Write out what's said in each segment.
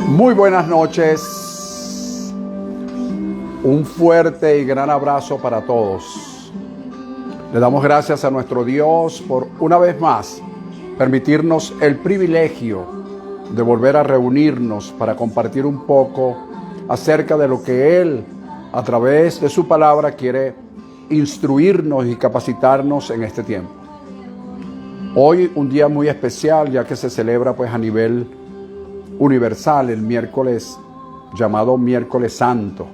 Muy buenas noches. Un fuerte y gran abrazo para todos. Le damos gracias a nuestro Dios por una vez más permitirnos el privilegio de volver a reunirnos para compartir un poco acerca de lo que Él, a través de su palabra, quiere instruirnos y capacitarnos en este tiempo. Hoy un día muy especial, ya que se celebra pues a nivel universal el miércoles llamado Miércoles Santo.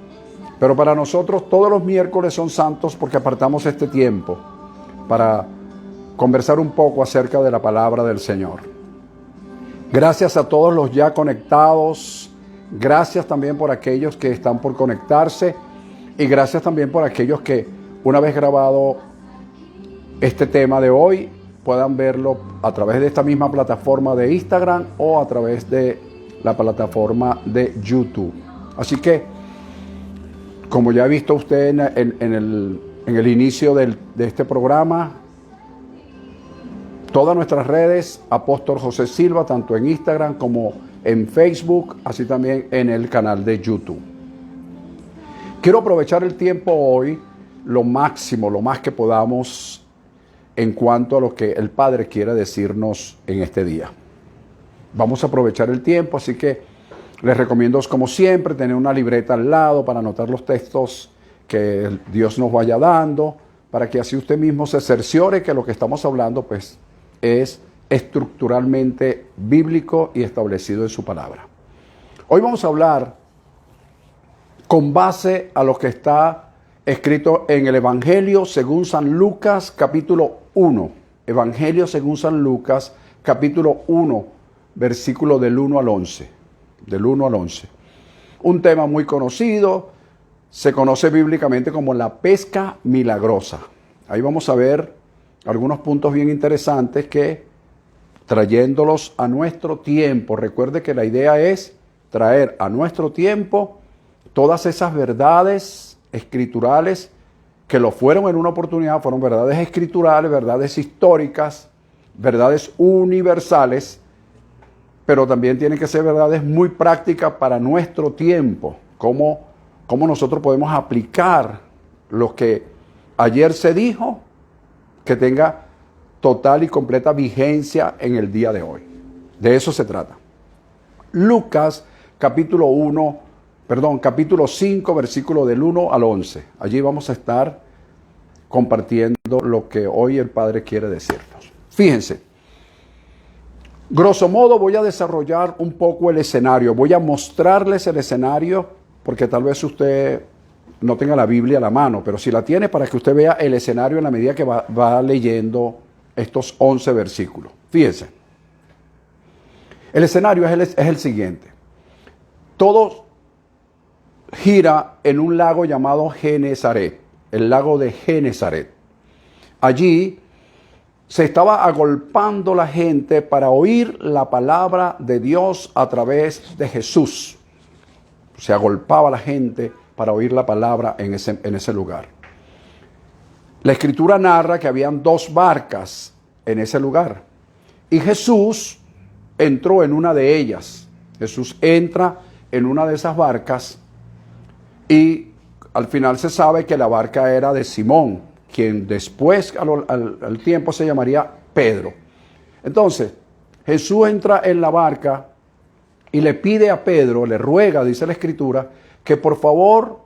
Pero para nosotros todos los miércoles son santos porque apartamos este tiempo para conversar un poco acerca de la palabra del Señor. Gracias a todos los ya conectados, gracias también por aquellos que están por conectarse y gracias también por aquellos que una vez grabado este tema de hoy puedan verlo a través de esta misma plataforma de Instagram o a través de la plataforma de YouTube. Así que, como ya ha visto usted en el inicio de este programa, todas nuestras redes, Apóstol José Silva, tanto en Instagram como en Facebook, así también en el canal de YouTube. Quiero aprovechar el tiempo hoy, lo máximo, lo más que podamos, en cuanto a lo que el Padre quiere decirnos en este día. Vamos a aprovechar el tiempo, así que les recomiendo, como siempre, tener una libreta al lado para anotar los textos que Dios nos vaya dando, para que así usted mismo se cerciore que lo que estamos hablando pues es estructuralmente bíblico y establecido en su palabra. Hoy vamos a hablar con base a lo que está escrito en el Evangelio según San Lucas, capítulo 1. Evangelio según San Lucas, capítulo 1, versículo del 1 al 11. Del 1 al 11. Un tema muy conocido, se conoce bíblicamente como la pesca milagrosa. Ahí vamos a ver algunos puntos bien interesantes que, trayéndolos a nuestro tiempo, recuerde que la idea es traer a nuestro tiempo todas esas verdades escriturales que lo fueron en una oportunidad, fueron verdades escriturales, verdades históricas, verdades universales, pero también tienen que ser verdades muy prácticas para nuestro tiempo. Cómo nosotros podemos aplicar lo que ayer se dijo, que tenga total y completa vigencia en el día de hoy. De eso se trata. Lucas capítulo 5, versículo del 1 al 11. Allí vamos a estar compartiendo lo que hoy el Padre quiere decirnos. Fíjense, grosso modo voy a desarrollar un poco el escenario. Voy a mostrarles el escenario porque tal vez usted no tenga la Biblia a la mano, pero si la tiene, para que usted vea el escenario en la medida que va leyendo estos 11 versículos. Fíjense, el escenario es el siguiente. Todo gira en un lago llamado Genesaret, el lago de Genesaret. Allí se estaba agolpando la gente para oír la palabra de Dios a través de Jesús. Se agolpaba la gente para oír la palabra en ese lugar. La Escritura narra que habían 2 barcas en ese lugar. Y Jesús entró en una de ellas. Jesús entra en una de esas barcas y al final se sabe que la barca era de Simón, quien después al tiempo se llamaría Pedro. Entonces, Jesús entra en la barca y le pide a Pedro, le ruega, dice la Escritura, que por favor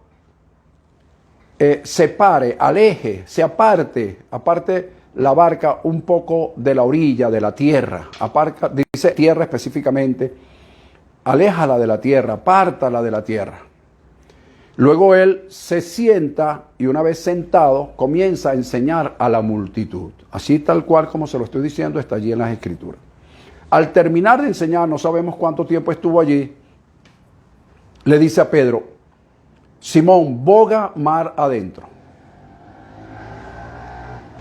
separe, aleje, se aparte la barca un poco de la orilla, de la tierra. Dice tierra específicamente, aléjala de la tierra, apártala de la tierra. Luego él se sienta y una vez sentado comienza a enseñar a la multitud. Así tal cual como se lo estoy diciendo está allí en las Escrituras. Al terminar de enseñar, no sabemos cuánto tiempo estuvo allí, le dice a Pedro: Simón, boga mar adentro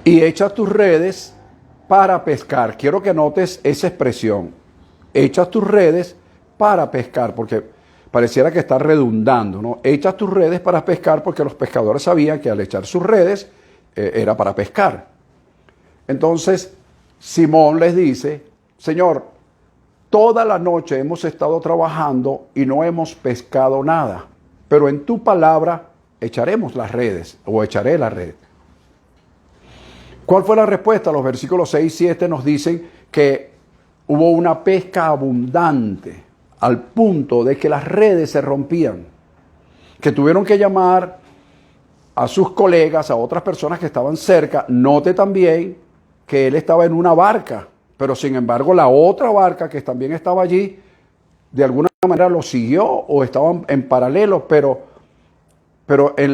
y echa tus redes para pescar. Quiero que notes esa expresión, echa tus redes para pescar, porque pareciera que está redundando, ¿no? Echas tus redes para pescar, porque los pescadores sabían que al echar sus redes era para pescar. Entonces Simón les dice: Señor, toda la noche hemos estado trabajando y no hemos pescado nada, pero en tu palabra echaremos las redes, o echaré la red. ¿Cuál fue la respuesta? Los versículos 6 y 7 nos dicen que hubo una pesca abundante, al punto de que las redes se rompían, que tuvieron que llamar a sus colegas, a otras personas que estaban cerca. Note también que él estaba en una barca, pero sin embargo la otra barca que también estaba allí, de alguna manera lo siguió o estaban en paralelo, pero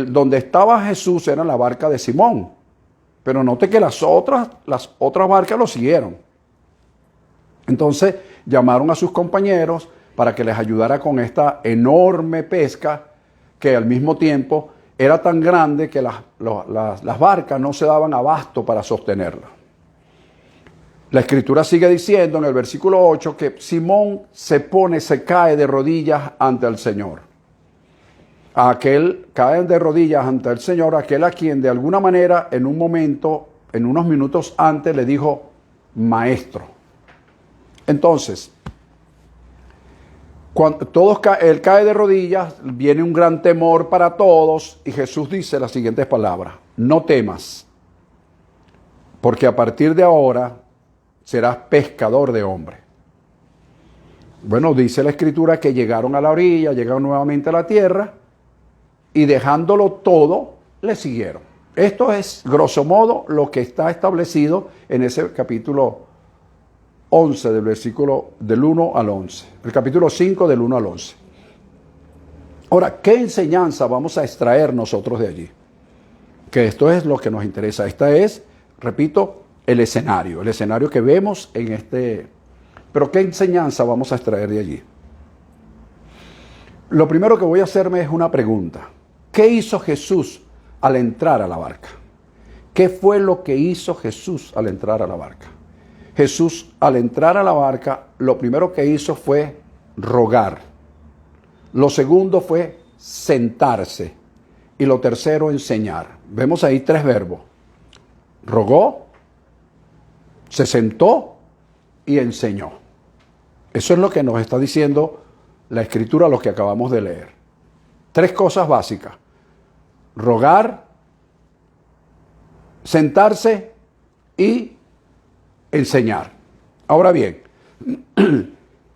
donde estaba Jesús era la barca de Simón. Pero note que las otras barcas lo siguieron. Entonces llamaron a sus compañeros para que les ayudara con esta enorme pesca, que al mismo tiempo era tan grande que las barcas no se daban abasto para sostenerla. La Escritura sigue diciendo en el versículo 8 que Simón se cae de rodillas ante el Señor. Cae de rodillas ante el Señor, aquel a quien de alguna manera en un momento, en unos minutos antes le dijo maestro. Entonces, cuando él cae de rodillas, viene un gran temor para todos y Jesús dice las siguientes palabras: no temas, porque a partir de ahora serás pescador de hombres. Bueno, dice la Escritura que llegaron a la orilla, llegaron nuevamente a la tierra y dejándolo todo, le siguieron. Esto es, grosso modo, lo que está establecido en ese capítulo 11, del versículo del 1 al 11. El capítulo 5 del 1 al 11. Ahora, ¿qué enseñanza vamos a extraer nosotros de allí? Que esto es lo que nos interesa. Esta es, repito, el escenario que vemos en este. Pero ¿qué enseñanza vamos a extraer de allí? Lo primero que voy a hacerme es una pregunta. ¿Qué hizo Jesús al entrar a la barca? ¿Qué fue lo que hizo Jesús al entrar a la barca? Jesús, al entrar a la barca, lo primero que hizo fue rogar. Lo segundo fue sentarse. Y lo tercero, enseñar. Vemos ahí 3 verbos. Rogó, se sentó y enseñó. Eso es lo que nos está diciendo la Escritura, lo que acabamos de leer. 3 cosas básicas: rogar, sentarse y enseñar. Ahora bien,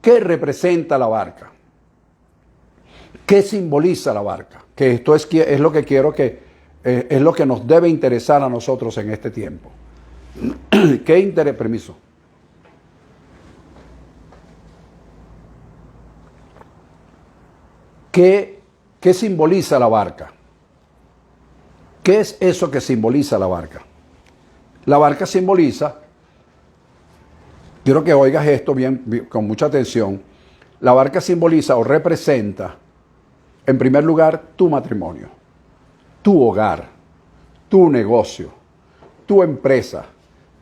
¿qué representa la barca? ¿Qué simboliza la barca? Que esto es lo que quiero que es lo que nos debe interesar a nosotros en este tiempo. ¿Qué interés? Permiso. ¿Qué simboliza la barca? ¿Qué es eso que simboliza la barca? La barca simboliza, quiero que oigas esto bien, con mucha atención. La barca simboliza o representa, en primer lugar, tu matrimonio, tu hogar, tu negocio, tu empresa,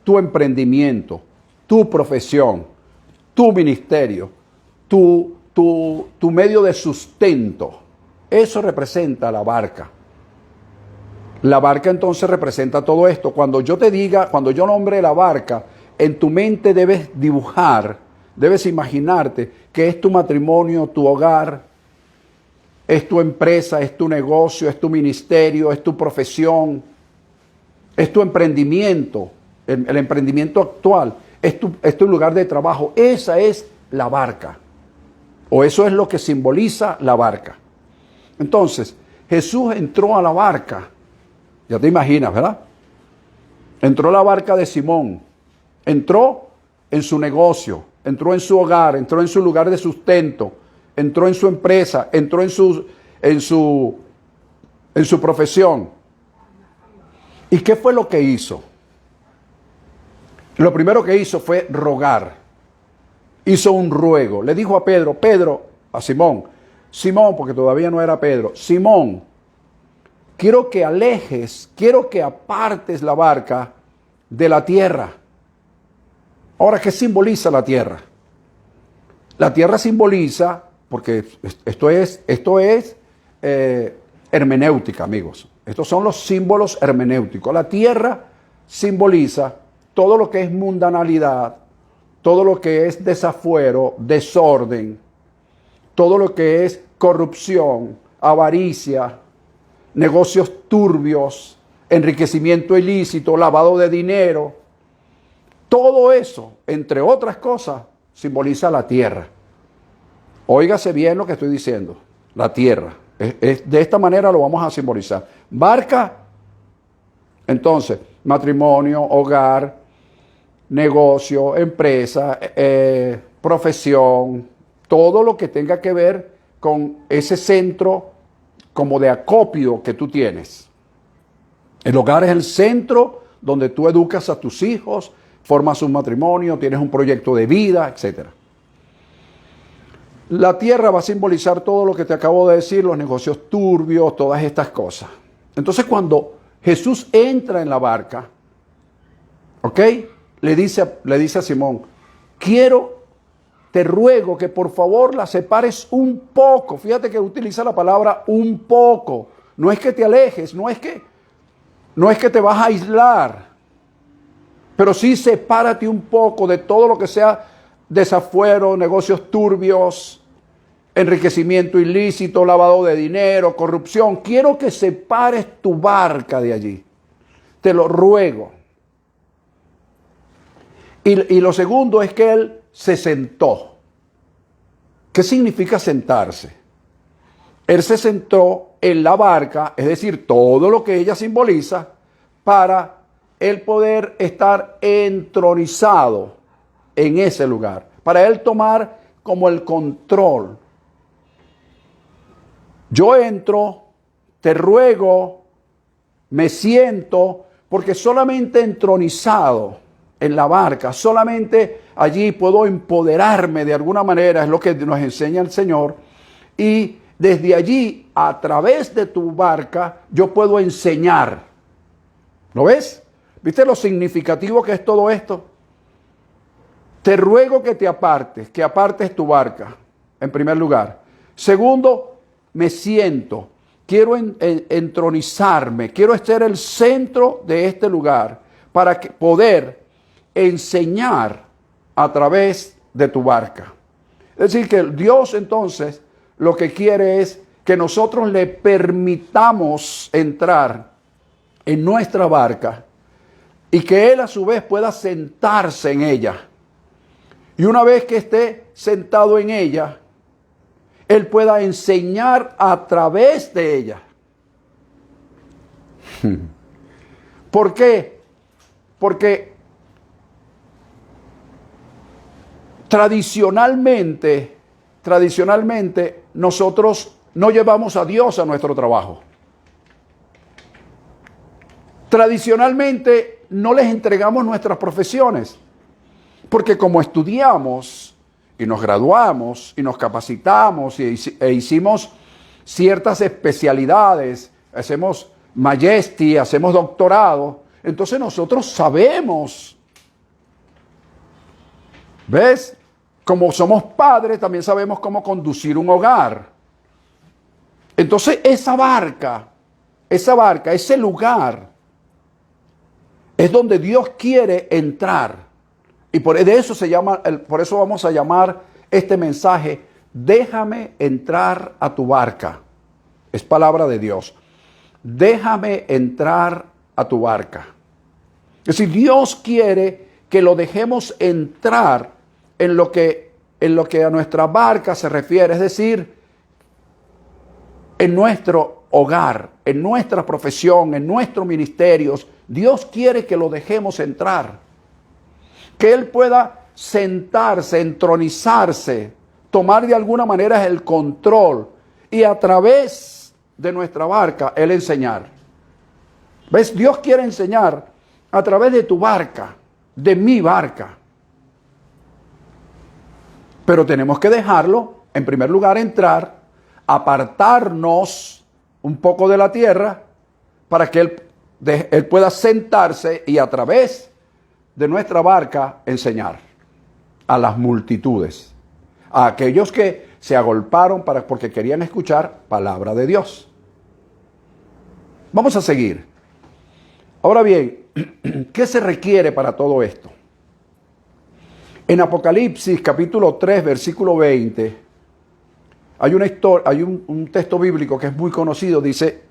tu emprendimiento, tu profesión, tu ministerio, tu medio de sustento. Eso representa la barca. La barca entonces representa todo esto. Cuando yo te diga, cuando yo nombre la barca, en tu mente debes dibujar, debes imaginarte que es tu matrimonio, tu hogar, es tu empresa, es tu negocio, es tu ministerio, es tu profesión, es tu emprendimiento, el emprendimiento actual, es tu lugar de trabajo. Esa es la barca, o eso es lo que simboliza la barca. Entonces, Jesús entró a la barca, ya te imaginas, ¿verdad? Entró a la barca de Simón, entró en su negocio, entró en su hogar, entró en su lugar de sustento, entró en su empresa, entró en su profesión. ¿Y qué fue lo que hizo? Lo primero que hizo fue rogar. Hizo un ruego. Le dijo a Simón, porque todavía no era Pedro, Simón, quiero que apartes la barca de la tierra. Ahora, ¿qué simboliza la tierra? La tierra simboliza, porque esto es hermenéutica, amigos. Estos son los símbolos hermenéuticos. La tierra simboliza todo lo que es mundanalidad, todo lo que es desafuero, desorden, todo lo que es corrupción, avaricia, negocios turbios, enriquecimiento ilícito, lavado de dinero. Todo eso, entre otras cosas, simboliza la tierra. Óigase bien lo que estoy diciendo, la tierra. De esta manera lo vamos a simbolizar. Barca, entonces, matrimonio, hogar, negocio, empresa, profesión, todo lo que tenga que ver con ese centro como de acopio que tú tienes. El hogar es el centro donde tú educas a tus hijos, formas un matrimonio, tienes un proyecto de vida, etc. La tierra va a simbolizar todo lo que te acabo de decir, los negocios turbios, todas estas cosas. Entonces cuando Jesús entra en la barca, ¿ok? Le dice a Simón, te ruego que por favor la separes un poco. Fíjate que utiliza la palabra un poco. No es que te alejes, no es que te vas a aislar, pero sí sepárate un poco de todo lo que sea desafuero, negocios turbios, enriquecimiento ilícito, lavado de dinero, corrupción. Quiero que separes tu barca de allí. Te lo ruego. Y lo segundo es que él se sentó. ¿Qué significa sentarse? Él se sentó en la barca, es decir, todo lo que ella simboliza, para él poder estar entronizado en ese lugar, para él tomar como el control. Yo entro, te ruego, me siento, porque solamente entronizado en la barca, solamente allí puedo empoderarme de alguna manera, es lo que nos enseña el Señor, y desde allí, a través de tu barca, yo puedo enseñar. ¿Lo ves? ¿Viste lo significativo que es todo esto? Te ruego que apartes tu barca, en primer lugar. Segundo, me siento, quiero entronizarme, quiero ser el centro de este lugar para poder enseñar a través de tu barca. Es decir, que Dios entonces lo que quiere es que nosotros le permitamos entrar en nuestra barca y que Él a su vez pueda sentarse en ella. Y una vez que esté sentado en ella, Él pueda enseñar a través de ella. ¿Por qué? Porque tradicionalmente nosotros no llevamos a Dios a nuestro trabajo. Tradicionalmente no les entregamos nuestras profesiones, porque como estudiamos y nos graduamos y nos capacitamos e hicimos ciertas especialidades, hacemos maestría, hacemos doctorado, entonces nosotros sabemos, ¿ves? Como somos padres, también sabemos cómo conducir un hogar. Entonces esa barca, ese lugar, es donde Dios quiere entrar. Y por eso vamos a llamar este mensaje, déjame entrar a tu barca. Es palabra de Dios. Déjame entrar a tu barca. Es decir, Dios quiere que lo dejemos entrar en lo que a nuestra barca se refiere, es decir, en nuestro hogar, en nuestra profesión, en nuestros ministerios. Dios quiere que lo dejemos entrar, que Él pueda sentarse, entronizarse, tomar de alguna manera el control y a través de nuestra barca Él enseñar. ¿Ves? Dios quiere enseñar a través de tu barca, de mi barca. Pero tenemos que dejarlo, en primer lugar, entrar, apartarnos un poco de la tierra para que Él pueda sentarse y a través de nuestra barca enseñar a las multitudes, a aquellos que se agolparon porque querían escuchar palabra de Dios. Vamos a seguir. Ahora bien, ¿qué se requiere para todo esto? En Apocalipsis capítulo 3, versículo 20, hay una historia, hay un texto bíblico que es muy conocido, dice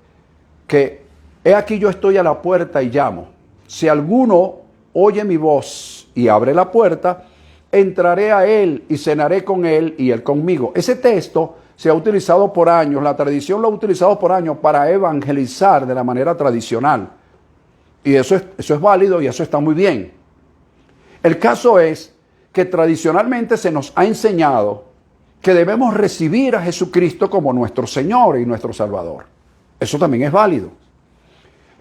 que he aquí yo estoy a la puerta y llamo. Si alguno oye mi voz y abre la puerta, entraré a él y cenaré con él y él conmigo. Ese texto se ha utilizado por años, la tradición lo ha utilizado por años para evangelizar de la manera tradicional. Y eso es válido y eso está muy bien. El caso es que tradicionalmente se nos ha enseñado que debemos recibir a Jesucristo como nuestro Señor y nuestro Salvador. Eso también es válido.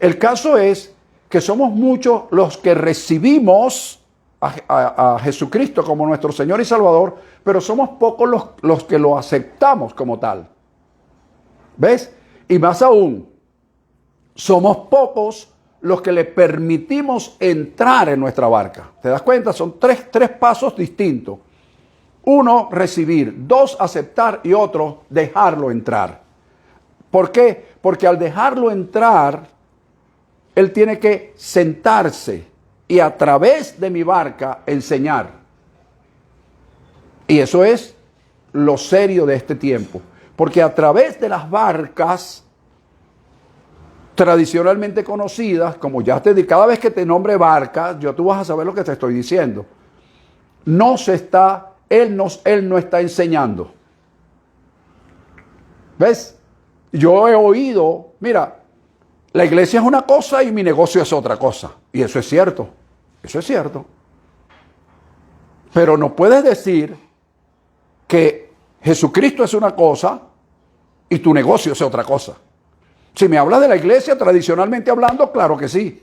El caso es que somos muchos los que recibimos a Jesucristo como nuestro Señor y Salvador, pero somos pocos los que lo aceptamos como tal. ¿Ves? Y más aún, somos pocos los que le permitimos entrar en nuestra barca. ¿Te das cuenta? Son tres pasos distintos. Uno, recibir. Dos, aceptar. Y otro, dejarlo entrar. ¿Por qué? Porque al dejarlo entrar, él tiene que sentarse y a través de mi barca enseñar. Y eso es lo serio de este tiempo. Porque a través de las barcas tradicionalmente conocidas, como ya te di, cada vez que te nombre barca, tú vas a saber lo que te estoy diciendo. Él no está enseñando. ¿Ves? Yo he oído, mira, la iglesia es una cosa y mi negocio es otra cosa. Y eso es cierto. Eso es cierto. Pero no puedes decir que Jesucristo es una cosa y tu negocio es otra cosa. Si me hablas de la iglesia, tradicionalmente hablando, claro que sí.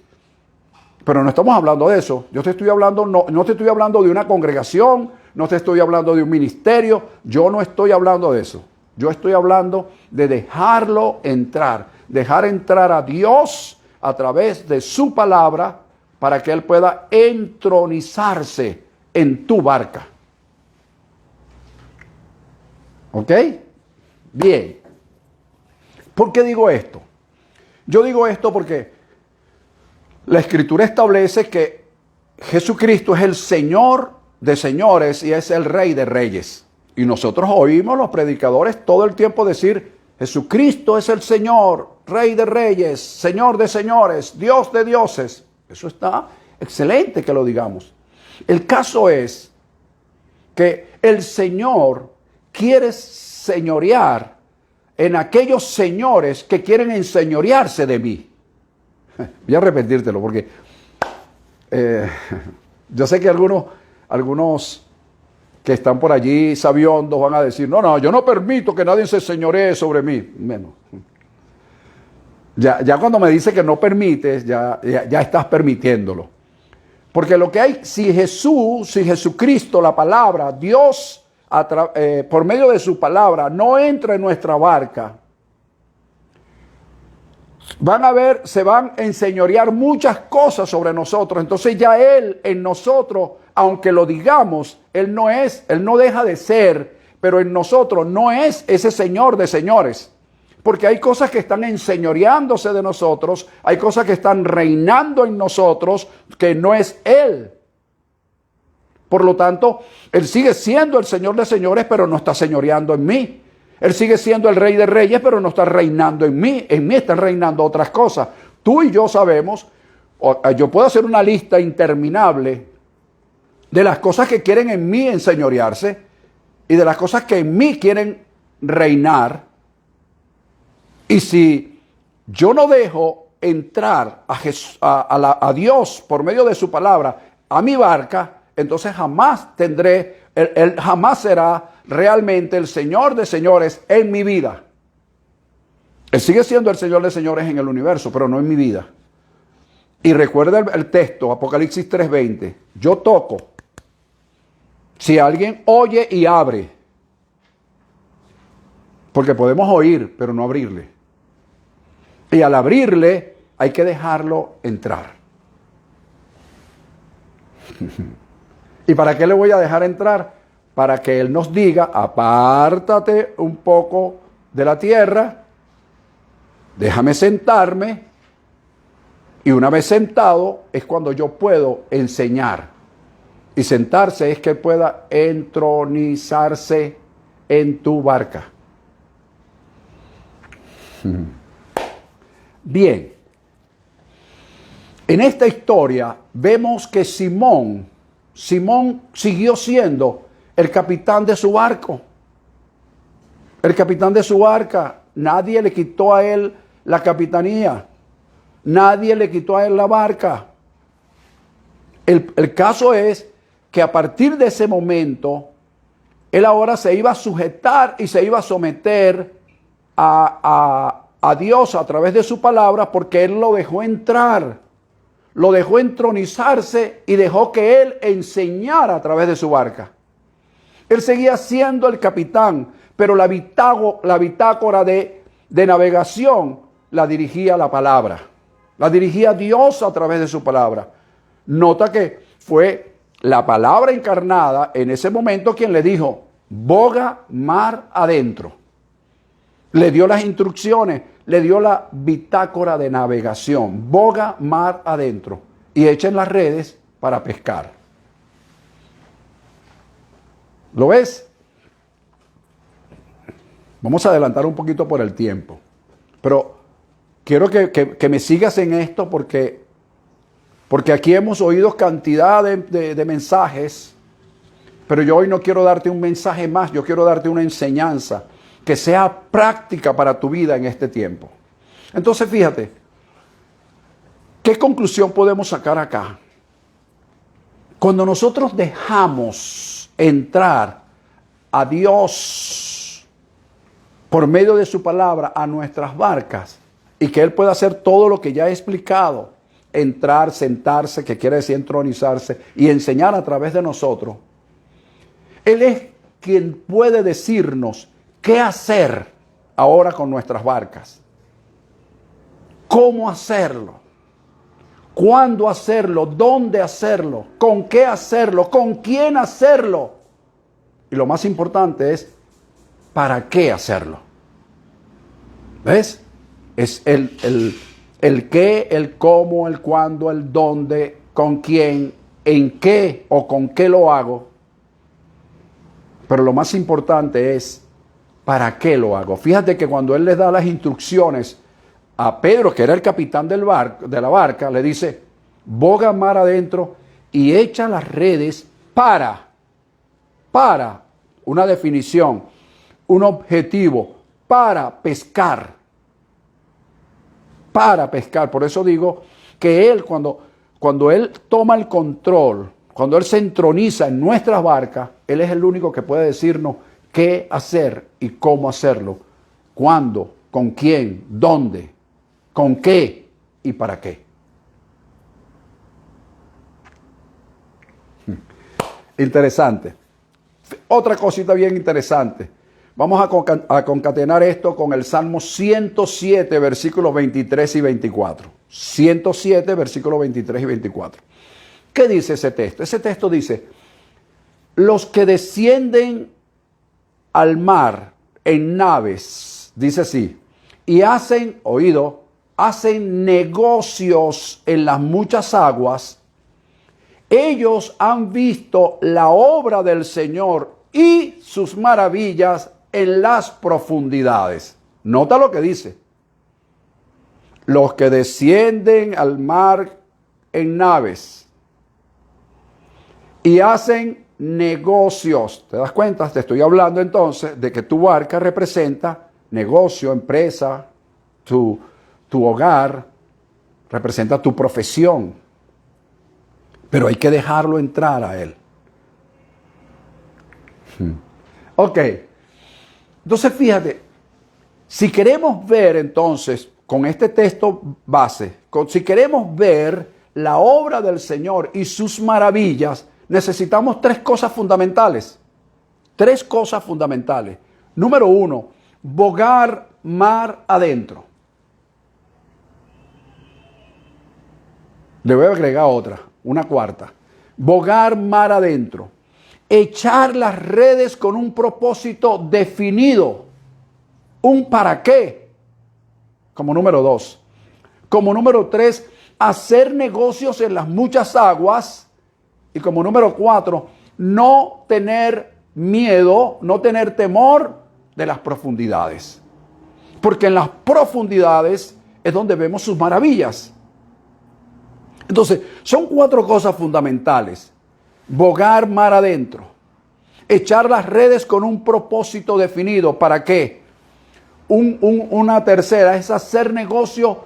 Pero no estamos hablando de eso. Yo te estoy hablando, no te estoy hablando de una congregación, no te estoy hablando de un ministerio. Yo no estoy hablando de eso. Yo estoy hablando de dejarlo entrar. Dejar entrar a Dios a través de su palabra para que Él pueda entronizarse en tu barca. ¿Ok? Bien. ¿Por qué digo esto? Yo digo esto porque la Escritura establece que Jesucristo es el Señor de señores y es el Rey de reyes. Y nosotros oímos los predicadores todo el tiempo decir, Jesucristo es el Señor, Rey de reyes, Señor de señores, Dios de dioses. Eso está excelente que lo digamos. El caso es que el Señor quiere señorear en aquellos señores que quieren enseñorearse de mí. Voy a repetírtelo porque yo sé que algunos que están por allí sabiondos van a decir, no, yo no permito que nadie se señoree sobre mí. Bueno, ya cuando me dice que no permites, ya estás permitiéndolo. Porque lo que hay, si Jesucristo, la palabra, Dios, por medio de su palabra, no entra en nuestra barca, se van a enseñorear muchas cosas sobre nosotros. Entonces ya Él en nosotros, aunque lo digamos, Él no deja de ser, pero en nosotros no es ese Señor de señores. Porque hay cosas que están enseñoreándose de nosotros, hay cosas que están reinando en nosotros, que no es Él. Por lo tanto, Él sigue siendo el Señor de señores, pero no está señoreando en mí. Él sigue siendo el Rey de reyes, pero no está reinando en mí. En mí están reinando otras cosas. Tú y yo sabemos, yo puedo hacer una lista interminable de las cosas que quieren en mí enseñorearse y de las cosas que en mí quieren reinar. Y si yo no dejo entrar a Dios por medio de su palabra a mi barca, entonces Él jamás será realmente el Señor de señores en mi vida. Él sigue siendo el Señor de señores en el universo, pero no en mi vida. Y recuerda el texto, Apocalipsis 3:20. Yo toco. Si alguien oye y abre. Porque podemos oír, pero no abrirle. Y al abrirle, hay que dejarlo entrar. ¿Y para qué le voy a dejar entrar? Para que Él nos diga, apártate un poco de la tierra, déjame sentarme, y una vez sentado es cuando yo puedo enseñar. Y sentarse es que pueda entronizarse en tu barca. Bien, en esta historia vemos que Simón siguió siendo el capitán de su barco. El capitán de su barca, nadie le quitó a él la capitanía, nadie le quitó a él la barca. El caso es que a partir de ese momento, él ahora se iba a sujetar y se iba a someter a Dios a través de su palabra, porque él lo dejó entrar, lo dejó entronizarse y dejó que él enseñara a través de su barca. Él seguía siendo el capitán, pero la bitácora de navegación la dirigía la palabra, la dirigía Dios a través de su palabra. Nota que fue la palabra encarnada en ese momento quien le dijo, boga mar adentro. Le dio las instrucciones, le dio la bitácora de navegación, boga mar adentro y echen las redes para pescar. ¿Lo ves? Vamos a adelantar un poquito por el tiempo, pero quiero que me sigas en esto porque aquí hemos oído cantidad de mensajes, pero yo hoy no quiero darte un mensaje más, yo quiero darte una enseñanza que sea práctica para tu vida en este tiempo. Entonces, fíjate, ¿qué conclusión podemos sacar acá? Cuando nosotros dejamos entrar a Dios por medio de su palabra a nuestras barcas y que Él pueda hacer todo lo que ya he explicado, entrar, sentarse, que quiere decir entronizarse, y enseñar a través de nosotros, Él es quien puede decirnos qué hacer ahora con nuestras barcas. ¿Cómo hacerlo? ¿Cuándo hacerlo? ¿Dónde hacerlo? ¿Con qué hacerlo? ¿Con quién hacerlo? Y lo más importante es, ¿para qué hacerlo? ¿Ves? Es el qué, el cómo, el cuándo, el dónde, con quién, en qué o con qué lo hago. Pero lo más importante es, ¿para qué lo hago? Fíjate que cuando él les da las instrucciones a Pedro, que era el capitán de la barca, le dice, boga mar adentro y echa las redes para una definición, un objetivo, para pescar. Para pescar. Por eso digo que él, cuando él toma el control, cuando él se entroniza en nuestras barcas, él es el único que puede decirnos qué hacer y cómo hacerlo, cuándo, con quién, dónde, con qué y para qué. Interesante. Otra cosita bien interesante. Vamos a concatenar esto con el Salmo 107, versículos 23 y 24. 107, versículos 23 y 24. ¿Qué dice ese texto? Ese texto dice, los que descienden al mar en naves, dice así, y hacen negocios en las muchas aguas, ellos han visto la obra del Señor y sus maravillas en las profundidades. Nota lo que dice. Los que descienden al mar en naves y hacen negocios. ¿Te das cuenta? Te estoy hablando entonces de que tu barca representa negocio, empresa, tu hogar, representa tu profesión. Pero hay que dejarlo entrar a él. Ok. Entonces fíjate, si queremos ver entonces, con este texto base, si queremos ver la obra del Señor y sus maravillas, necesitamos tres cosas fundamentales. Tres cosas fundamentales. Número uno, bogar mar adentro. Le voy a agregar otra, una cuarta. Bogar mar adentro. Echar las redes con un propósito definido. Un para qué. Como número dos. Como número tres, hacer negocios en las muchas aguas. Y como número 4, no tener miedo, no tener temor de las profundidades. Porque en las profundidades es donde vemos sus maravillas. Entonces, son 4 cosas fundamentales. Bogar mar adentro. Echar las redes con un propósito definido. ¿Para qué? Una tercera es hacer negocio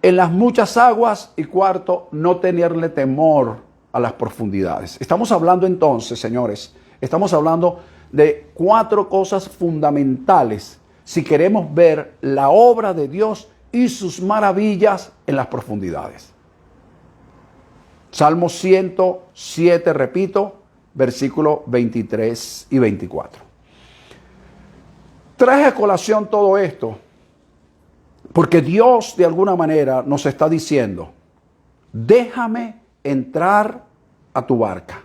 en las muchas aguas. Y 4, no tenerle temor a las profundidades. Estamos hablando entonces, señores, estamos hablando de 4 cosas fundamentales si queremos ver la obra de Dios y sus maravillas en las profundidades. Salmo 107, repito, versículos 23 y 24. Traje a colación todo esto porque Dios de alguna manera nos está diciendo: déjame entrar a tu barca.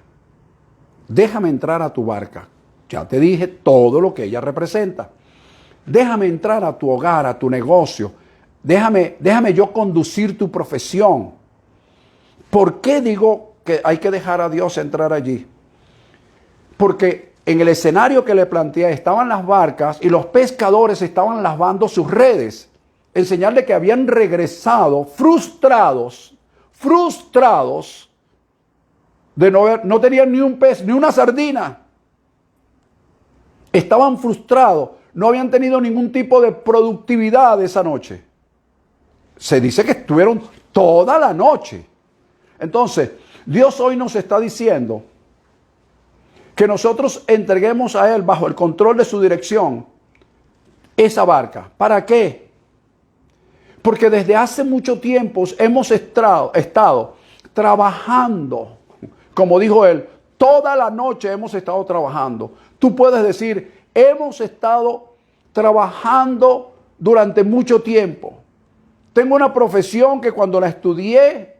Déjame entrar a tu barca. Ya te dije todo lo que ella representa. Déjame entrar a tu hogar, a tu negocio. Déjame yo conducir tu profesión. ¿Por qué digo que hay que dejar a Dios entrar allí? Porque en el escenario que le planteé estaban las barcas y los pescadores estaban lavando sus redes. En señal de que habían regresado frustrados, de no tenían ni un pez, ni una sardina. Estaban frustrados, no habían tenido ningún tipo de productividad esa noche. Se dice que estuvieron toda la noche. Entonces, Dios hoy nos está diciendo que nosotros entreguemos a Él bajo el control de su dirección esa barca. ¿Para qué? Porque desde hace mucho tiempo hemos estado trabajando, como dijo él, toda la noche hemos estado trabajando. Tú puedes decir, hemos estado trabajando durante mucho tiempo. Tengo una profesión que cuando la estudié,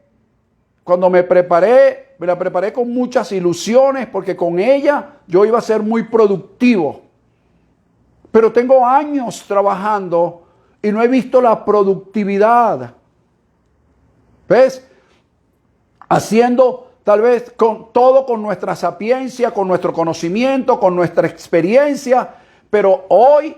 cuando me la preparé con muchas ilusiones, porque con ella yo iba a ser muy productivo. Pero tengo años trabajando y no he visto la productividad. ¿Ves? Haciendo tal vez con nuestra sapiencia, con nuestro conocimiento, con nuestra experiencia, pero hoy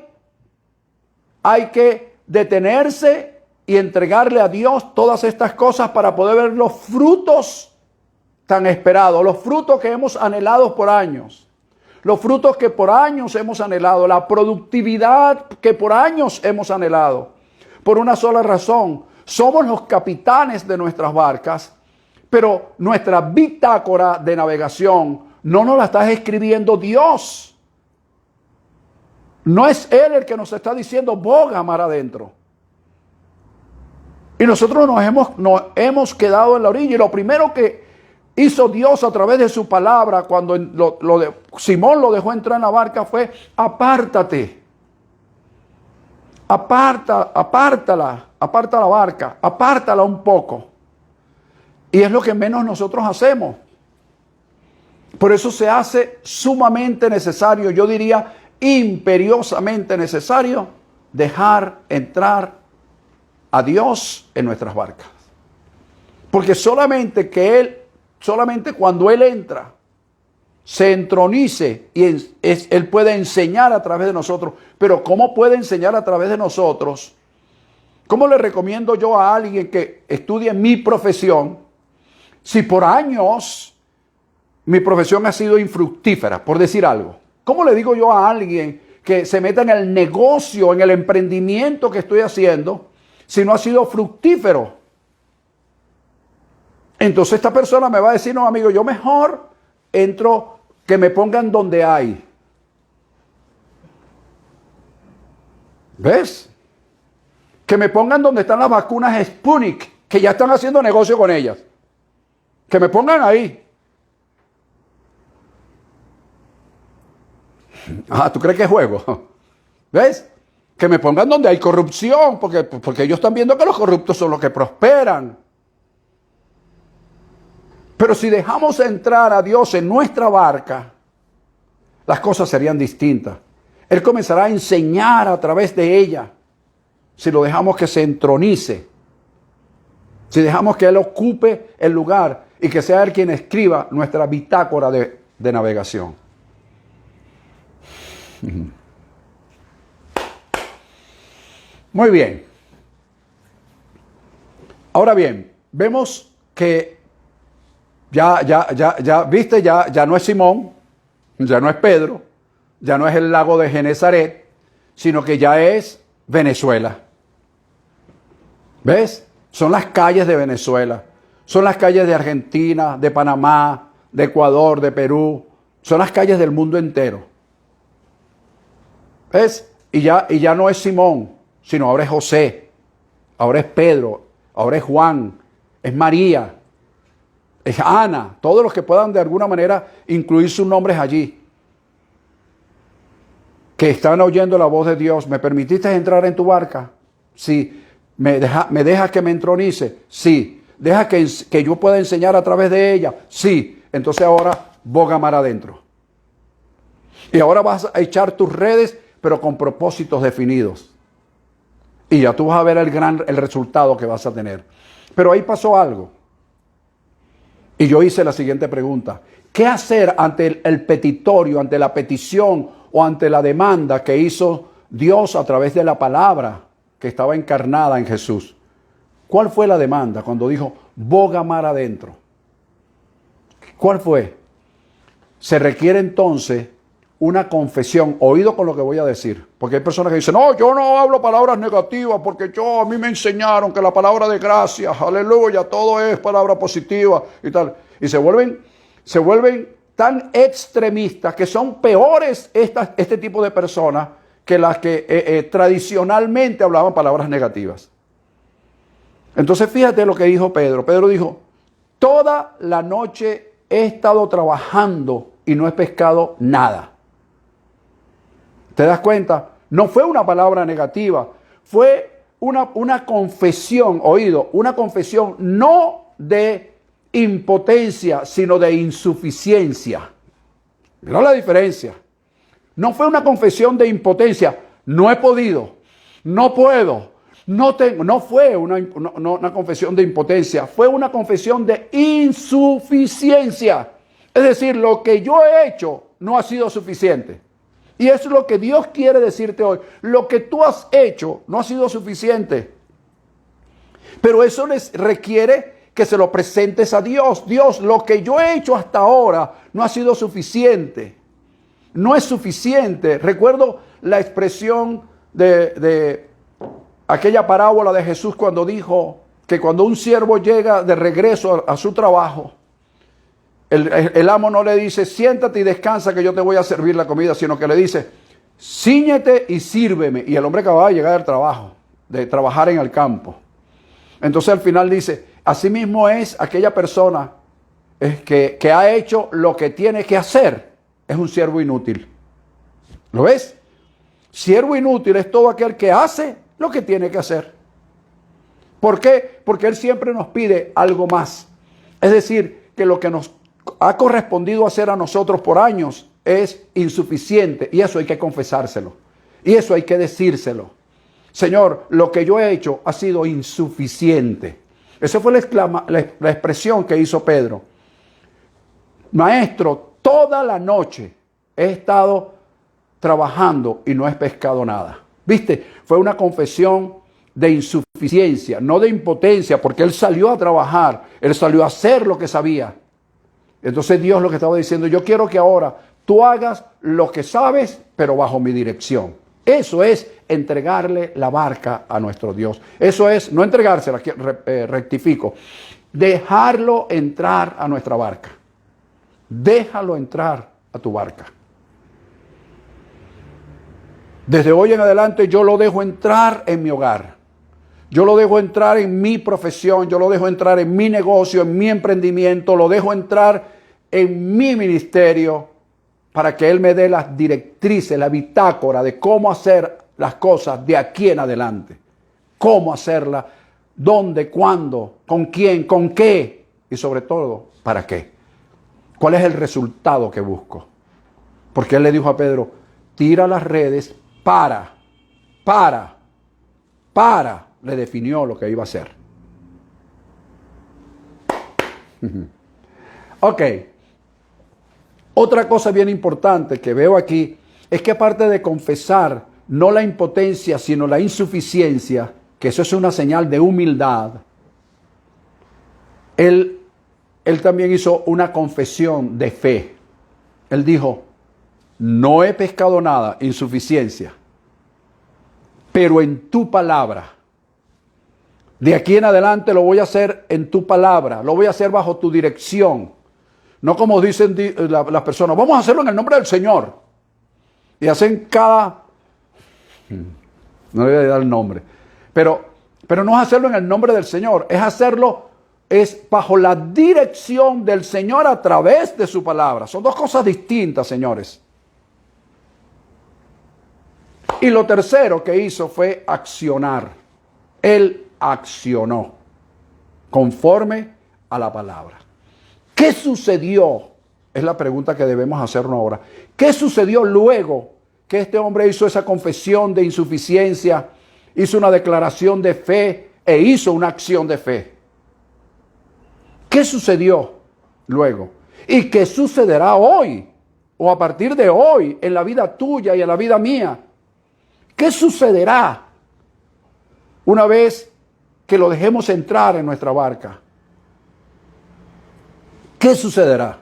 hay que detenerse y entregarle a Dios todas estas cosas para poder ver los frutos tan esperados, los frutos que hemos anhelado por años, los frutos que por años hemos anhelado, la productividad que por años hemos anhelado. Por una sola razón, somos los capitanes de nuestras barcas, pero nuestra bitácora de navegación no nos la está escribiendo Dios. No es Él el que nos está diciendo, boga mar adentro. Y nosotros nos hemos quedado en la orilla. Y lo primero que hizo Dios a través de su palabra cuando Simón lo dejó entrar en la barca fue: apártate. Aparta la barca, apártala un poco. Y es lo que menos nosotros hacemos. Por eso se hace sumamente necesario, yo diría imperiosamente necesario, dejar entrar a Dios en nuestras barcas. Porque solamente cuando Él entra, se entronice y Él puede enseñar a través de nosotros. Pero ¿cómo puede enseñar a través de nosotros? ¿Cómo le recomiendo yo a alguien que estudie mi profesión si por años mi profesión ha sido infructífera, por decir algo? ¿Cómo le digo yo a alguien que se meta en el negocio, en el emprendimiento que estoy haciendo, si no ha sido fructífero? Entonces esta persona me va a decir, no, amigo, yo mejor entro, que me pongan donde hay. ¿Ves? Que me pongan donde están las vacunas Sputnik, que ya están haciendo negocio con ellas. Que me pongan ahí. Ah, ¿tú crees que es juego? ¿Ves? Que me pongan donde hay corrupción, porque ellos están viendo que los corruptos son los que prosperan. Pero si dejamos entrar a Dios en nuestra barca, las cosas serían distintas. Él comenzará a enseñar a través de ella, si lo dejamos que se entronice, si dejamos que Él ocupe el lugar. y que sea Él quien escriba nuestra bitácora de navegación. Muy bien. Ahora bien, vemos que viste, ya no es Simón, ya no es Pedro, ya no es el lago de Genesaret, sino que ya es Venezuela. ¿Ves? Son las calles de Venezuela, son las calles de Argentina, de Panamá, de Ecuador, de Perú, son las calles del mundo entero. ¿Ves? Y ya no es Simón, sino ahora es José, ahora es Pedro, ahora es Juan, es María, es Ana, todos los que puedan de alguna manera incluir sus nombres allí, que están oyendo la voz de Dios. ¿Me permitiste entrar en tu barca? Sí. ¿Me dejas que me entronice? Sí. ¿Deja que yo pueda enseñar a través de ella? Sí. Entonces ahora boga mar adentro. Y ahora vas a echar tus redes, pero con propósitos definidos. Y ya tú vas a ver el resultado que vas a tener. Pero ahí pasó algo. Y yo hice la siguiente pregunta. ¿Qué hacer ante el petitorio, ante la petición o ante la demanda que hizo Dios a través de la palabra que estaba encarnada en Jesús? ¿Cuál fue la demanda cuando dijo, boga mar adentro? ¿Cuál fue? Se requiere entonces una confesión, oído con lo que voy a decir, porque hay personas que dicen, no, yo no hablo palabras negativas porque a mí me enseñaron que la palabra de gracia, aleluya, todo es palabra positiva y tal, y se vuelven tan extremistas que son peores este tipo de personas que las que tradicionalmente hablaban palabras negativas. Entonces fíjate lo que dijo Pedro. Pedro dijo, toda la noche he estado trabajando y no he pescado nada. ¿Te das cuenta? No fue una palabra negativa, fue una confesión, oído, una confesión no de impotencia, sino de insuficiencia. Mira la diferencia. No fue una confesión de impotencia, no he podido, no puedo, no tengo. No fue una confesión de impotencia, fue una confesión de insuficiencia. Es decir, lo que yo he hecho no ha sido suficiente. Y eso es lo que Dios quiere decirte hoy. Lo que tú has hecho no ha sido suficiente. Pero eso les requiere que se lo presentes a Dios. Dios, lo que yo he hecho hasta ahora no ha sido suficiente. No es suficiente. Recuerdo la expresión de aquella parábola de Jesús cuando dijo que cuando un siervo llega de regreso a su trabajo, el amo no le dice, siéntate y descansa que yo te voy a servir la comida, sino que le dice, cíñete y sírveme. Y el hombre acababa de llegar del trabajo, de trabajar en el campo. Entonces al final dice, así mismo es aquella persona que ha hecho lo que tiene que hacer. Es un siervo inútil. ¿Lo ves? Siervo inútil es todo aquel que hace lo que tiene que hacer. ¿Por qué? Porque Él siempre nos pide algo más. Es decir, que lo que nos ha correspondido hacer a nosotros por años es insuficiente, y eso hay que confesárselo, y eso hay que decírselo. Señor, lo que yo he hecho ha sido insuficiente. Esa fue la expresión que hizo Pedro. Maestro, toda la noche he estado trabajando y no he pescado nada. ¿Viste? Fue una confesión de insuficiencia, no de impotencia, porque él salió a trabajar, él salió a hacer lo que sabía. Entonces Dios lo que estaba diciendo, yo quiero que ahora tú hagas lo que sabes, pero bajo mi dirección. Eso es entregarle la barca a nuestro Dios. Eso es, no entregársela, rectifico, dejarlo entrar a nuestra barca. Déjalo entrar a tu barca. Desde hoy en adelante yo lo dejo entrar en mi hogar. Yo lo dejo entrar en mi profesión, yo lo dejo entrar en mi negocio, en mi emprendimiento, lo dejo entrar en mi ministerio para que Él me dé las directrices, la bitácora de cómo hacer las cosas de aquí en adelante. Cómo hacerlas, dónde, cuándo, con quién, con qué y sobre todo, ¿para qué? ¿Cuál es el resultado que busco? Porque Él le dijo a Pedro, tira las redes para. Le definió lo que iba a hacer. Ok. Otra cosa bien importante que veo aquí es que aparte de confesar no la impotencia, sino la insuficiencia, que eso es una señal de humildad, él también hizo una confesión de fe. Él dijo, no he pescado nada, insuficiencia, pero en tu palabra. De aquí en adelante lo voy a hacer en tu palabra, lo voy a hacer bajo tu dirección. No como dicen las personas, vamos a hacerlo en el nombre del Señor. Y hacen no le voy a dar el nombre, pero no es hacerlo en el nombre del Señor, es bajo la dirección del Señor a través de su palabra. Son dos cosas distintas, señores. Y lo tercero que hizo fue accionar. Él accionó conforme a la palabra. ¿Qué sucedió? Es la pregunta que debemos hacernos ahora. ¿Qué sucedió luego que este hombre hizo esa confesión de insuficiencia, hizo una declaración de fe e hizo una acción de fe? ¿Qué sucedió luego? ¿Y qué sucederá hoy o a partir de hoy en la vida tuya y en la vida mía? ¿Qué sucederá una vez que lo dejemos entrar en nuestra barca? ¿Qué sucederá?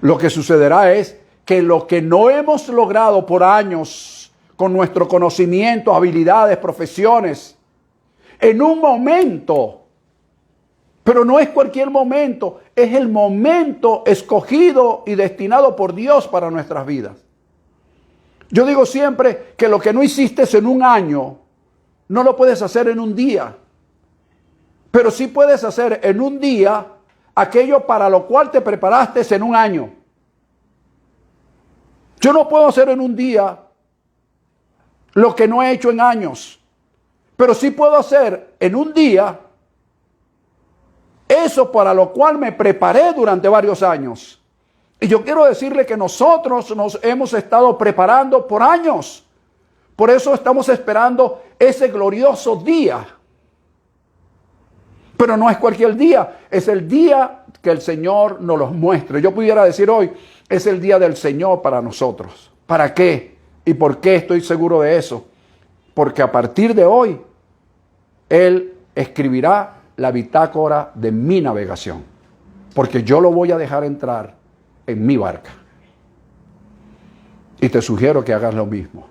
Lo que sucederá es que lo que no hemos logrado por años con nuestro conocimiento, habilidades, profesiones, en un momento, pero no es cualquier momento, es el momento escogido y destinado por Dios para nuestras vidas. Yo digo siempre que lo que no hiciste en un año, no lo puedes hacer en un día. Pero sí puedes hacer en un día aquello para lo cual te preparaste en un año. Yo no puedo hacer en un día lo que no he hecho en años. Pero sí puedo hacer en un día eso para lo cual me preparé durante varios años. Y yo quiero decirle que nosotros nos hemos estado preparando por años. Por eso estamos esperando ese glorioso día. Pero no es cualquier día, es el día que el Señor nos los muestre. Yo pudiera decir hoy, es el día del Señor para nosotros. ¿Para qué? ¿Y por qué estoy seguro de eso? Porque a partir de hoy, Él escribirá la bitácora de mi navegación. Porque yo lo voy a dejar entrar en mi barca. Y te sugiero que hagas lo mismo.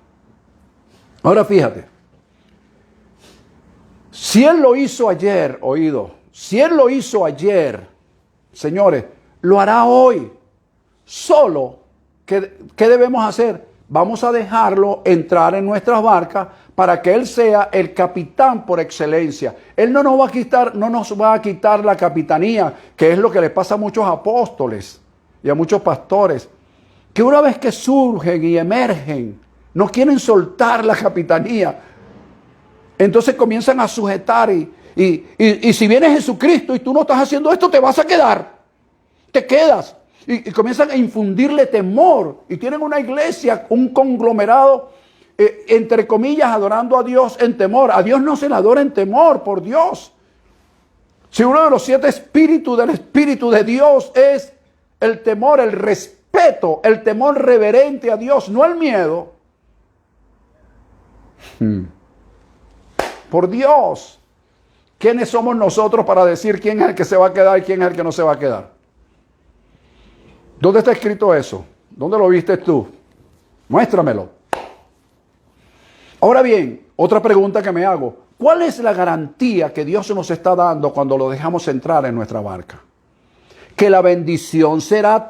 Ahora fíjate, si Él lo hizo ayer, si Él lo hizo ayer, señores, lo hará hoy. Solo, ¿qué debemos hacer? Vamos a dejarlo entrar en nuestras barcas para que Él sea el capitán por excelencia. Él no nos va a quitar la capitanía, que es lo que le pasa a muchos apóstoles y a muchos pastores, que una vez que surgen y emergen, no quieren soltar la capitanía. Entonces comienzan a sujetar y si viene Jesucristo y tú no estás haciendo esto, te vas a quedar. Te quedas. Y comienzan a infundirle temor. Y tienen una iglesia, un conglomerado, entre comillas, adorando a Dios en temor. A Dios no se le adora en temor, por Dios. Si uno de los 7 espíritus del Espíritu de Dios es el temor, el respeto, el temor reverente a Dios, no el miedo. Por Dios, ¿quiénes somos nosotros para decir quién es el que se va a quedar y quién es el que no se va a quedar? ¿Dónde está escrito eso? ¿Dónde lo viste tú? Muéstramelo. Ahora bien, otra pregunta que me hago. ¿Cuál es la garantía que Dios nos está dando cuando lo dejamos entrar en nuestra barca? Que la bendición será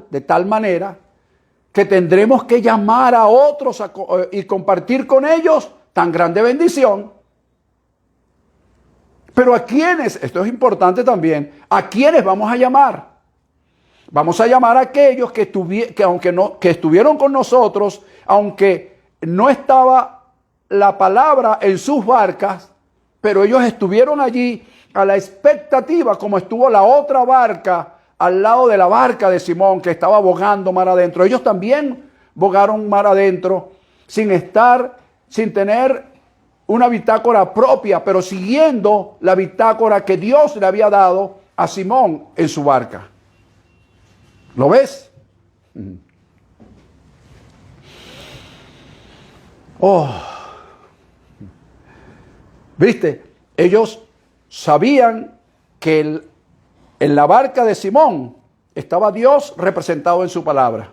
de tal manera, que tendremos que llamar a otros y compartir con ellos tan grande bendición. Pero ¿a quiénes? Esto es importante también. ¿A quiénes vamos a llamar? Vamos a llamar a aquellos que estuvieron con nosotros, aunque no estaba la palabra en sus barcas, pero ellos estuvieron allí a la expectativa, como estuvo la otra barca al lado de la barca de Simón, que estaba bogando mar adentro. Ellos también bogaron mar adentro, sin tener una bitácora propia, pero siguiendo la bitácora que Dios le había dado a Simón en su barca. ¿Lo ves? Oh. ¿Viste? Ellos sabían que en la barca de Simón estaba Dios representado en su palabra.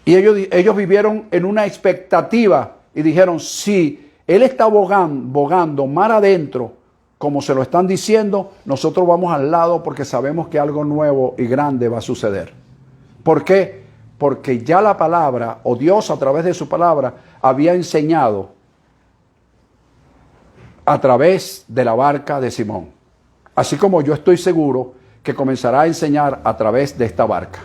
Y ellos vivieron en una expectativa y dijeron, si Él está bogando mar adentro, como se lo están diciendo, nosotros vamos al lado porque sabemos que algo nuevo y grande va a suceder. ¿Por qué? Porque ya la palabra, o Dios a través de su palabra, había enseñado a través de la barca de Simón. Así como yo estoy seguro que comenzará a enseñar a través de esta barca.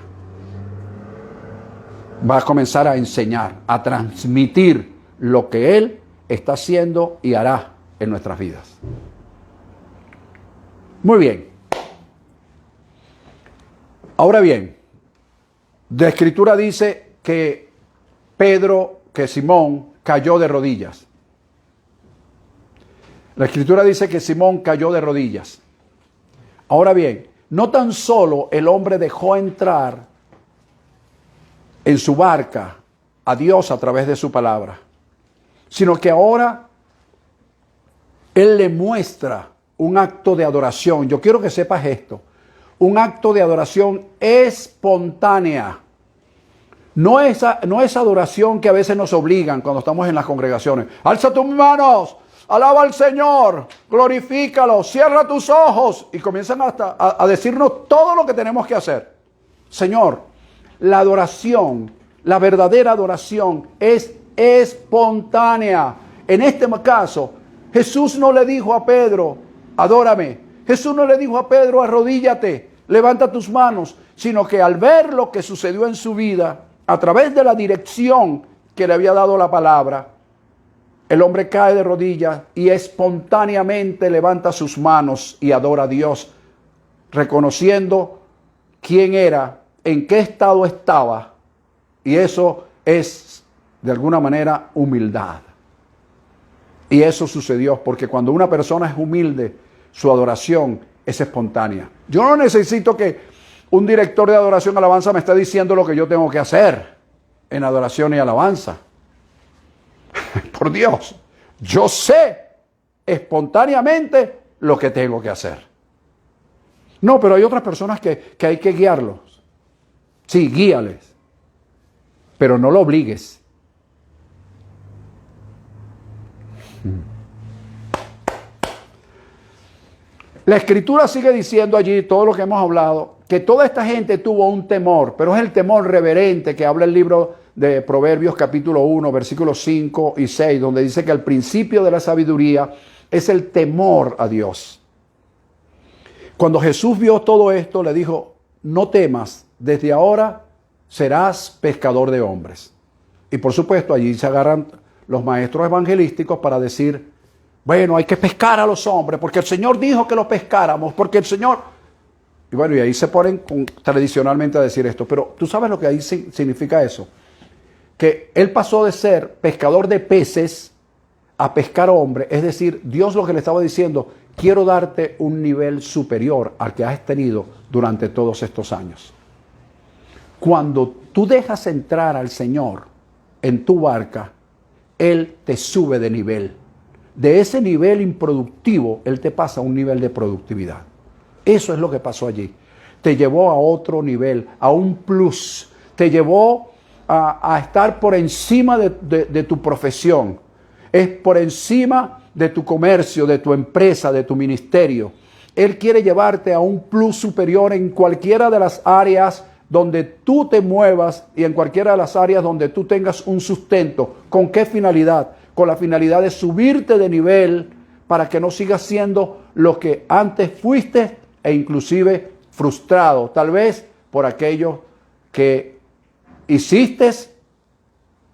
Va a comenzar a enseñar, a transmitir lo que Él está haciendo y hará en nuestras vidas. Muy bien. Ahora bien, la Escritura dice que Simón cayó de rodillas. La Escritura dice que Simón cayó de rodillas. Ahora bien, no tan solo el hombre dejó entrar en su barca a Dios a través de su palabra, sino que ahora Él le muestra un acto de adoración. Yo quiero que sepas esto. Un acto de adoración espontánea. No es adoración que a veces nos obligan cuando estamos en las congregaciones. Alza tus manos, alaba al Señor, glorifícalo, cierra tus ojos. Y comienzan hasta a decirnos todo lo que tenemos que hacer. Señor, la adoración, la verdadera adoración es espontánea. En este caso, Jesús no le dijo a Pedro, adórame. Jesús no le dijo a Pedro, arrodíllate, levanta tus manos, sino que al ver lo que sucedió en su vida, a través de la dirección que le había dado la palabra, el hombre cae de rodillas y espontáneamente levanta sus manos y adora a Dios, reconociendo quién era, en qué estado estaba, y eso es, de alguna manera, humildad. Y eso sucedió, porque cuando una persona es humilde, su adoración es espontánea. Yo no necesito que un director de adoración y alabanza me esté diciendo lo que yo tengo que hacer en adoración y alabanza. Por Dios, yo sé espontáneamente lo que tengo que hacer. No, pero hay otras personas que hay que guiarlos. Sí, guíales, pero no lo obligues. La Escritura sigue diciendo allí, todo lo que hemos hablado, que toda esta gente tuvo un temor, pero es el temor reverente que habla el libro de Proverbios capítulo 1, versículos 5 y 6, donde dice que el principio de la sabiduría es el temor a Dios. Cuando Jesús vio todo esto, le dijo, no temas, desde ahora serás pescador de hombres. Y por supuesto, allí se agarran los maestros evangelísticos para decir, bueno, hay que pescar a los hombres, porque el Señor dijo que los pescáramos, porque el Señor... Y bueno, y ahí se ponen tradicionalmente a decir esto, pero ¿tú sabes lo que ahí significa eso? Que Él pasó de ser pescador de peces a pescar hombres, es decir, Dios lo que le estaba diciendo, quiero darte un nivel superior al que has tenido durante todos estos años. Cuando tú dejas entrar al Señor en tu barca, Él te sube de nivel. De ese nivel improductivo, Él te pasa a un nivel de productividad. Eso es lo que pasó allí. Te llevó a otro nivel, a un plus. Te llevó a estar por encima de tu profesión. Es por encima de tu comercio, de tu empresa, de tu ministerio. Él quiere llevarte a un plus superior en cualquiera de las áreas donde tú te muevas y en cualquiera de las áreas donde tú tengas un sustento. ¿Con qué finalidad? Con la finalidad de subirte de nivel para que no sigas siendo lo que antes fuiste e inclusive frustrado, tal vez por aquello que hiciste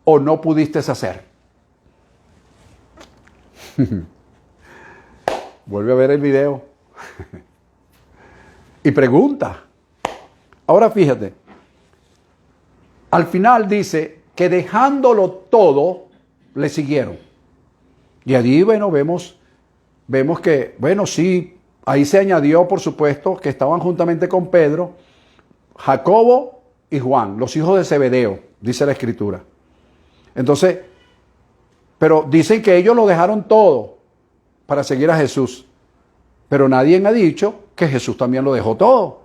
o no pudiste hacer. Vuelve a ver el video y pregunta. Ahora fíjate, al final dice que dejándolo todo, le siguieron. Y allí, bueno, vemos que, bueno, sí, ahí se añadió, por supuesto, que estaban juntamente con Pedro, Jacobo y Juan, los hijos de Zebedeo, dice la Escritura. Entonces, pero dicen que ellos lo dejaron todo para seguir a Jesús. Pero nadie ha dicho que Jesús también lo dejó todo.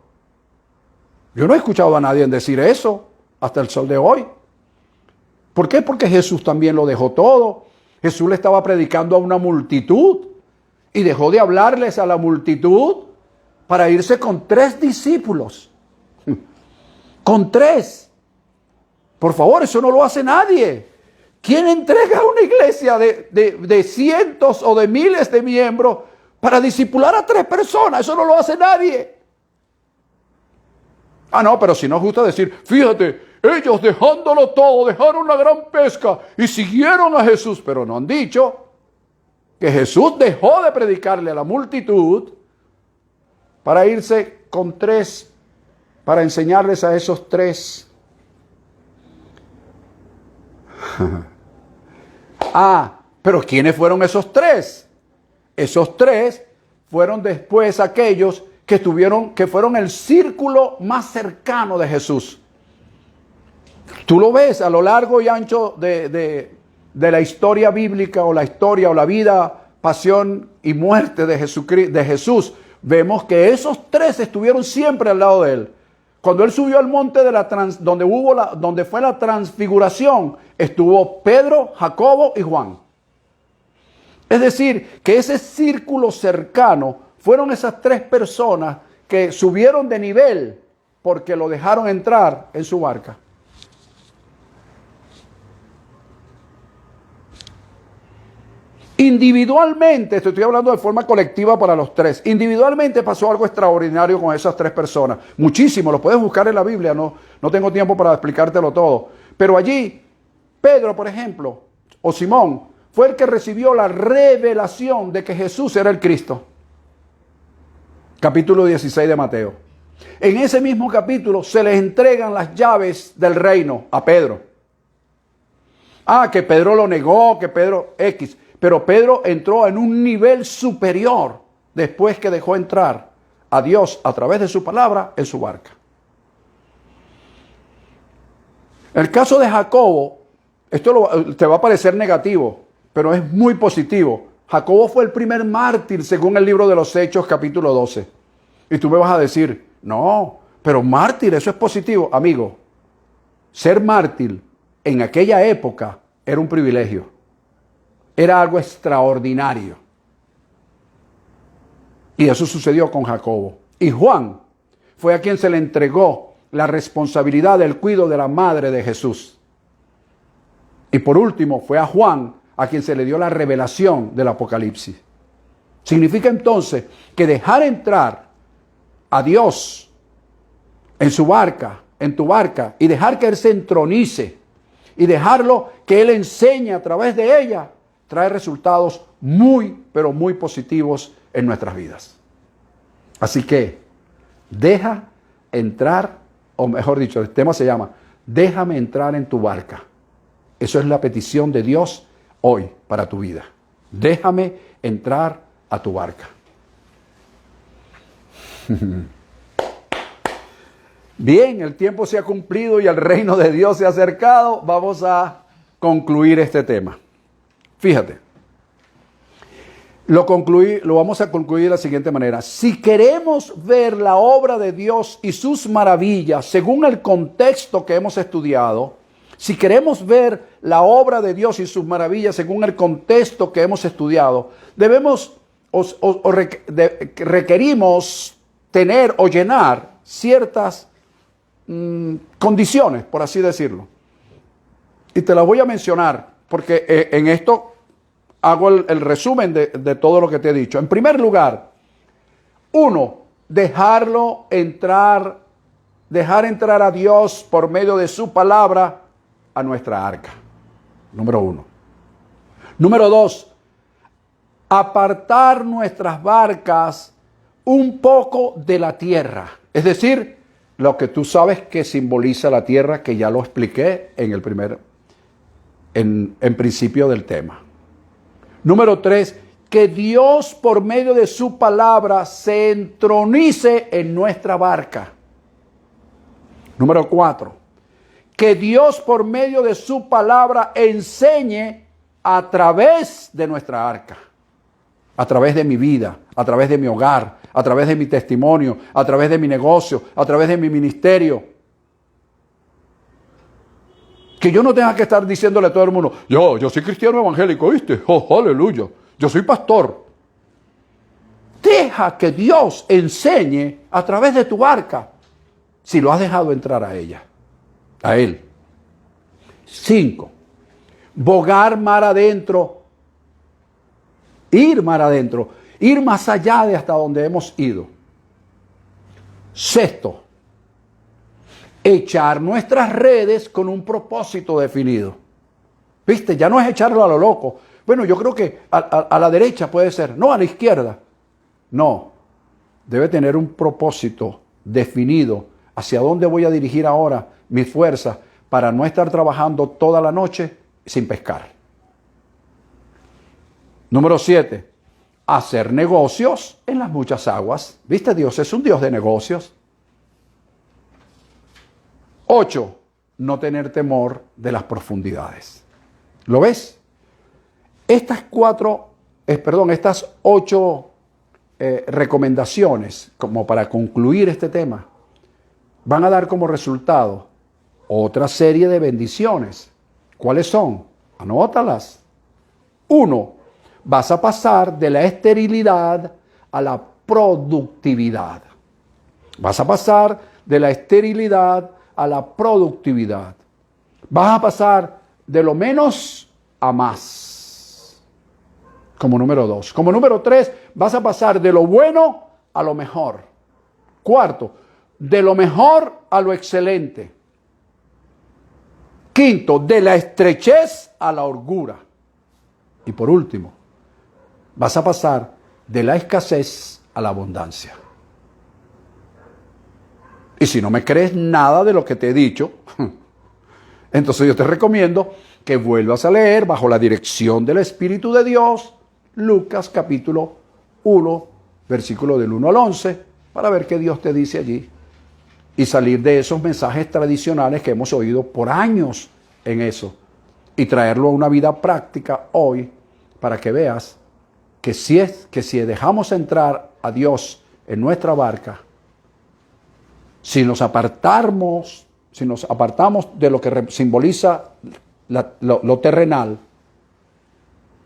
Yo no he escuchado a nadie decir eso hasta el sol de hoy. ¿Por qué? Porque Jesús también lo dejó todo. Jesús le estaba predicando a una multitud y dejó de hablarles a la multitud para irse con 3 discípulos. Con 3. Por favor, eso no lo hace nadie. ¿Quién entrega a una iglesia de cientos o de miles de miembros para discipular a 3 personas? Eso no lo hace nadie. Ah, no, pero si no es justo decir, fíjate, ellos dejándolo todo, dejaron una gran pesca y siguieron a Jesús. Pero no han dicho que Jesús dejó de predicarle a la multitud para irse con 3, para enseñarles a esos 3. Ah, pero ¿quiénes fueron esos 3? Esos 3 fueron después aquellos que fueron el círculo más cercano de Jesús. Tú lo ves a lo largo y ancho de la historia bíblica o la historia o la vida, pasión y muerte de Jesús. Vemos que esos 3 estuvieron siempre al lado de él. Cuando él subió al monte donde fue la transfiguración, estuvo Pedro, Jacobo y Juan. Es decir, que ese círculo cercano fueron esas 3 personas que subieron de nivel porque lo dejaron entrar en su barca. Individualmente, estoy hablando de forma colectiva para los 3, individualmente pasó algo extraordinario con esas 3 personas. Muchísimo, lo puedes buscar en la Biblia, no tengo tiempo para explicártelo todo. Pero allí, Pedro, por ejemplo, o Simón, fue el que recibió la revelación de que Jesús era el Cristo. Capítulo 16 de Mateo. En ese mismo capítulo se les entregan las llaves del reino a Pedro. Ah, que Pedro lo negó, que Pedro X. Pero Pedro entró en un nivel superior después que dejó entrar a Dios a través de su palabra en su barca. El caso de Jacobo, esto te va a parecer negativo, pero es muy positivo. Jacobo fue el primer mártir según el libro de los Hechos, capítulo 12. Y tú me vas a decir, no, pero mártir, eso es positivo. Amigo, ser mártir en aquella época era un privilegio. Era algo extraordinario. Y eso sucedió con Jacobo. Y Juan fue a quien se le entregó la responsabilidad del cuidado de la madre de Jesús. Y por último fue a Juan a quien se le dio la revelación del Apocalipsis. Significa entonces que dejar entrar a Dios en su barca, en tu barca, y dejar que Él se entronice y dejarlo que Él enseñe a través de ella, trae resultados muy, pero muy positivos en nuestras vidas. Así que deja entrar, o mejor dicho, el tema se llama, déjame entrar en tu barca. Eso es la petición de Dios hoy para tu vida. Déjame entrar a tu barca. Bien, el tiempo se ha cumplido y el reino de Dios se ha acercado. Vamos a concluir este tema. Fíjate, lo vamos a concluir de la siguiente manera. Si queremos ver la obra de Dios y sus maravillas según el contexto que hemos estudiado, si queremos ver la obra de Dios y sus maravillas según el contexto que hemos estudiado, requerimos tener o llenar ciertas condiciones, por así decirlo. Y te las voy a mencionar, porque en esto hago el resumen de todo lo que te he dicho. En primer lugar, 1, dejar entrar a Dios por medio de su palabra a nuestra arca. Número 1. Número 2, apartar nuestras barcas un poco de la tierra. Es decir, lo que tú sabes que simboliza la tierra, que ya lo expliqué en principio del tema. Número 3, que Dios por medio de su palabra se entronice en nuestra barca. Número 4, que Dios por medio de su palabra enseñe a través de nuestra arca, a través de mi vida, a través de mi hogar, a través de mi testimonio, a través de mi negocio, a través de mi ministerio. Que yo no tenga que estar diciéndole a todo el mundo, yo soy cristiano evangélico, ¿viste? Oh, aleluya, yo soy pastor. Deja que Dios enseñe a través de tu barca, si lo has dejado entrar a ella, a Él. 5, bogar mar adentro, ir mar adentro, ir más allá de hasta donde hemos ido. 6, echar nuestras redes con un propósito definido. ¿Viste? Ya no es echarlo a lo loco. Bueno, yo creo que a la derecha puede ser, no a la izquierda. No, debe tener un propósito definido hacia dónde voy a dirigir ahora mis fuerzas para no estar trabajando toda la noche sin pescar. Número 7, hacer negocios en las muchas aguas. ¿Viste? Dios es un Dios de negocios. 8, no tener temor de las profundidades. ¿Lo ves? Estas 8 recomendaciones, como para concluir este tema, van a dar como resultado otra serie de bendiciones. ¿Cuáles son? Anótalas. 1, vas a pasar de la esterilidad a la productividad. Vas a pasar de la esterilidad a la productividad. Vas a pasar de lo menos a más. Como número 2. Como número 3, vas a pasar de lo bueno a lo mejor. 4, de lo mejor a lo excelente. 5, de la estrechez a la holgura. Y por último, vas a pasar de la escasez a la abundancia. Y si no me crees nada de lo que te he dicho, entonces yo te recomiendo que vuelvas a leer bajo la dirección del Espíritu de Dios, Lucas capítulo 1, versículo del 1 al 11, para ver qué Dios te dice allí. Y salir de esos mensajes tradicionales que hemos oído por años en eso. Y traerlo a una vida práctica hoy, para que veas que si dejamos entrar a Dios en nuestra barca, si nos apartamos de lo que simboliza lo terrenal,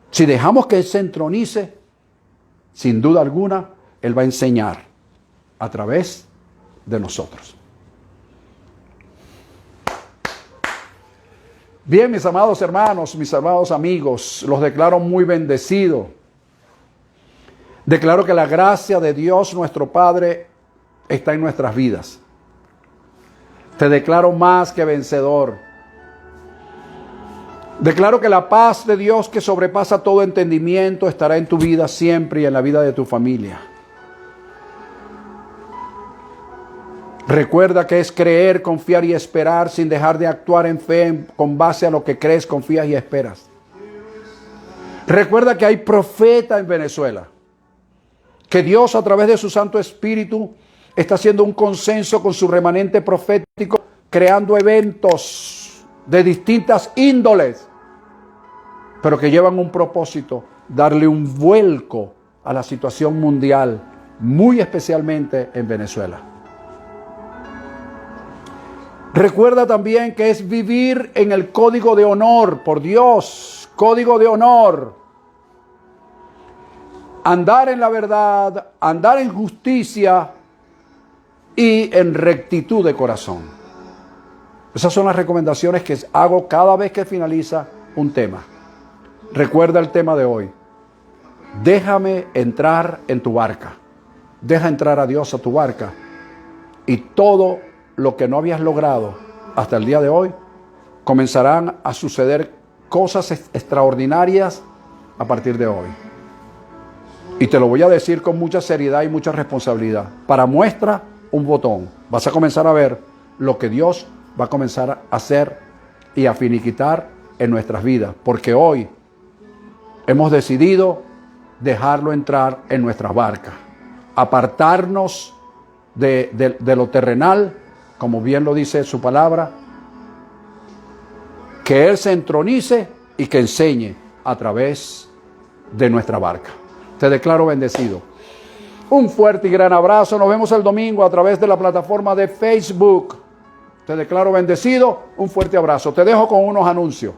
si dejamos que Él se entronice, sin duda alguna, Él va a enseñar a través de nosotros. Bien, mis amados hermanos, mis amados amigos, los declaro muy bendecidos. Declaro que la gracia de Dios, nuestro Padre, está en nuestras vidas. Te declaro más que vencedor. Declaro que la paz de Dios, que sobrepasa todo entendimiento, estará en tu vida siempre y en la vida de tu familia. Recuerda que es creer, confiar y esperar sin dejar de actuar en fe con base a lo que crees, confías y esperas. Recuerda que hay profeta en Venezuela. Que Dios, a través de su Santo Espíritu, está haciendo un consenso con su remanente profético, creando eventos de distintas índoles, pero que llevan un propósito: darle un vuelco a la situación mundial, muy especialmente en Venezuela. Recuerda también que es vivir en el código de honor, por Dios, código de honor. Andar en la verdad, andar en justicia y en rectitud de corazón. Esas son las recomendaciones que hago cada vez que finaliza un tema. Recuerda el tema de hoy. Déjame entrar en tu barca. Deja entrar a Dios a tu barca. Y todo lo que no habías logrado hasta el día de hoy, comenzarán a suceder cosas extraordinarias a partir de hoy. Y te lo voy a decir con mucha seriedad y mucha responsabilidad. Para muestra, un botón. Vas a comenzar a ver lo que Dios va a comenzar a hacer y a finiquitar en nuestras vidas. Porque hoy hemos decidido dejarlo entrar en nuestras barcas. Apartarnos de lo terrenal, como bien lo dice su palabra, que Él se entronice y que enseñe a través de nuestra barca. Te declaro bendecido. Un fuerte y gran abrazo. Nos vemos el domingo a través de la plataforma de Facebook. Te declaro bendecido. Un fuerte abrazo. Te dejo con unos anuncios.